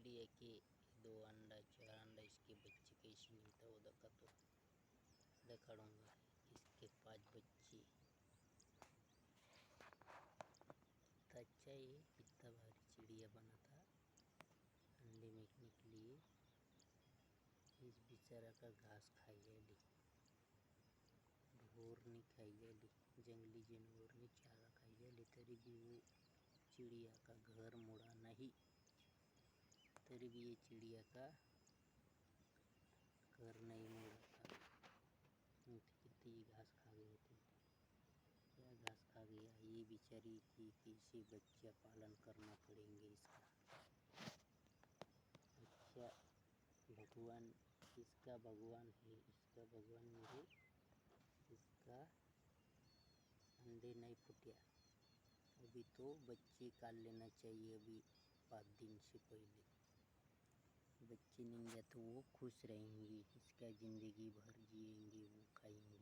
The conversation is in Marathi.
चिड़िया के 2 अंडा 4 अंडा इसके बच्चे कैसे मिलता वो दिखाऊंगा। इसके 5 बच्चे। तो अच्छा ये कितना भारी चिड़िया बना था अंडे मेकने के लिए। इस बेचारा का घास खाई जाली, ढोर नहीं खाई जाली, जंगली जानवर ने चारा खाई जाली, तरी भी वो चिड़िया का घर मुड़ा नहीं। तरी भी ये चिड़िया का घर नहीं मुड़ा था। कितनी घास खा गई थी, क्या घास खा गया ये बेचारी की। कैसे बच्चा पालन करना पड़ेंगे इसका। अच्छा भगवान, इसका भगवान है, इसका भगवान मेरे, इसका अंडे नहीं फूटिया। अभी तो बच्चे काट लेना चाहिए, अभी 5 दिन से पहले। बच्चे नहीं गया तो वो खुश रहेंगे, इसका ज़िंदगी भर जिएंगे, वो खाएंगे।